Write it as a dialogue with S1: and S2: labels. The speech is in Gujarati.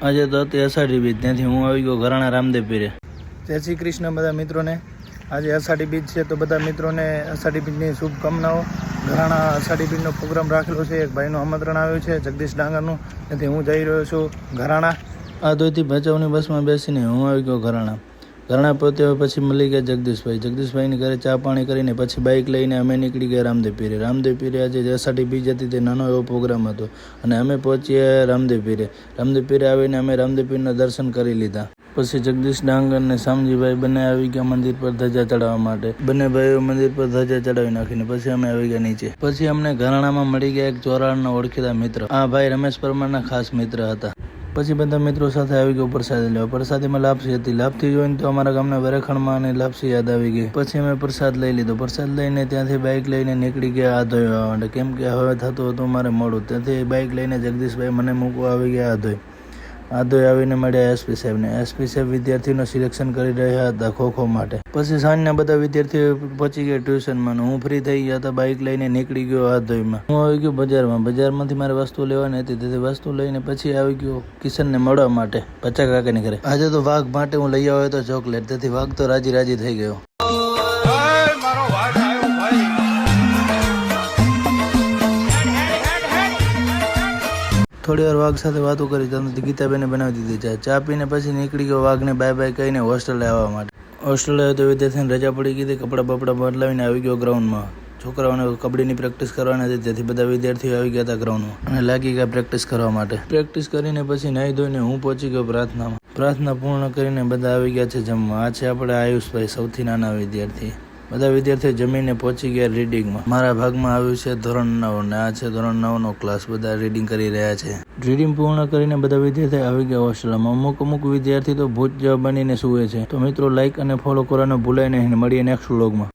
S1: આજે તો હતી અષાઢી બીજ, ત્યાંથી હું આવી ગયો ઘરાણા રામદેવ પીરે.
S2: જય શ્રી કૃષ્ણ બધા મિત્રોને. આજે અષાઢી બીજ છે તો બધા મિત્રોને અષાઢી બીજની શુભકામનાઓ. ઘરાણા અષાઢી બીજનો પ્રોગ્રામ રાખેલો છે. એક ભાઈનું આમંત્રણ આવ્યું છે જગદીશ ડાંગરનું, તેથી હું જઈ રહ્યો છું ઘરાણા.
S1: આદોઈથી ભચાઉની બસમાં બેસીને હું આવી ગયો ઘરાણા. ઘરાણા પહોંચ્યા પછી મળી ગયા જગદીશભાઈ. જગદીશભાઈની ઘરે ચા પાણી કરીને પછી બાઇક લઈને અમે નીકળી ગયા રામદેવ પીરે. રામદેવ પીરે આજે અષાઢી બીજ હતી, તે નાનો એવો પ્રોગ્રામ હતો અને અમે પહોંચ્યા રામદેવ પીરે. રામદેવ પીરે આવીને અમે રામદેવ પીરના દર્શન કરી લીધા. પછી જગદીશ ડાંગર અને શામજીભાઈ બંને આવી ગયા મંદિર પર ધજા ચડાવવા માટે. બંને ભાઈઓ મંદિર પર ધજા ચડાવી નાખીને પછી અમે આવી ગયા નીચે. પછી અમને ઘરાણામાં મળી ગયા એક ચોરાણના ઓળખીતા મિત્ર. આ ભાઈ રમેશ પરમારના ખાસ મિત્ર હતા. પછી બધા મિત્રો સાથે આવી ગયો પ્રસાદ લેવા. પ્રસાદીમાં લાપસી હતી. લાપસી જોઈને તો અમારા ગામના વરેખણમાં અને લાપસી યાદ આવી ગઈ. પછી અમે પ્રસાદ લઈ લીધો. પ્રસાદ લઈને ત્યાંથી બાઇક લઈને નીકળી ગયા આધોઈ આવવા માટે, કેમ કે હવે થતું હતું મારે મોડું. ત્યાંથી બાઇક લઈને જગદીશભાઈ મને મૂકવા આવી ગયા આધોઈ. આધોઈ આવીને મળ્યા એસપી સાહેબને. એસપી સાહેબ વિદ્યાર્થીઓનું સિલેક્શન કરી રહ્યા હતા ખોખો માટે. પછી સાંજના બધા વિદ્યાર્થીઓ પહોંચી ગયા ટ્યુશનમાં. હું ફ્રી થઈ ગયા હતા, બાઇક લઈને નીકળી ગયો આધોઈમાં. હું આવી ગયો બજારમાં. બજારમાંથી મારે વસ્તુ લેવાની હતી, તેથી વસ્તુ લઈને પછી આવી ગયો કિશનને મળવા માટે પચા કાકાની ઘરે. આજે તો વાઘ માટે હું લઈ આવ્યો હતો ચોકલેટ, તેથી વાઘ તો રાજી રાજી થઈ ગયો. થોડી વાર વાઘ સાથે વાતો કરી, ત્યાંથી ગીતાબેને બનાવી દીધી ચા પીને પછી નીકળી ગયો વાઘને બાય બાય કહીને હોસ્ટેલે આવવા માટે. હોસ્ટેલે આવ્યો તો વિદ્યાર્થીને રજા પડી ગઈ હતી. કપડાં બપડા બદલાવીને આવી ગયો ગ્રાઉન્ડમાં. છોકરાઓને કબડ્ડીની પ્રેક્ટિસ કરવાની હતી, તેથી બધા વિદ્યાર્થીઓ આવી ગયા હતા ગ્રાઉન્ડમાં અને લાગી ગયા પ્રેક્ટિસ કરવા માટે. પ્રેક્ટિસ કરીને પછી નાહી ધોઈને હું પહોંચી ગયો પ્રાર્થનામાં. પ્રાર્થના પૂર્ણ કરીને બધા આવી ગયા છે જમવા. આ છે આપણે આયુષભાઈ, સૌથી નાના વિદ્યાર્થી. બધા વિદ્યાર્થીઓ જમીને પહોંચી ગયા રીડિંગમાં. મારા ભાગમાં આવ્યું છે ધોરણ 9 ને આ છે ધોરણ 9નો ક્લાસ. બધા રીડિંગ કરી રહ્યા છે. રીડિંગ પૂર્ણ કરીને બધા વિદ્યાર્થીઓ આવી ગયા હોસ્ટેલમાં. અમુક વિદ્યાર્થી તો ભૂત જેવા બનીને સૂવે છે. તો મિત્રો લાઈક અને ફોલો કરવાનું ભૂલાય નહીં. મળીએ નેક્સ્ટ વ્લોગમાં.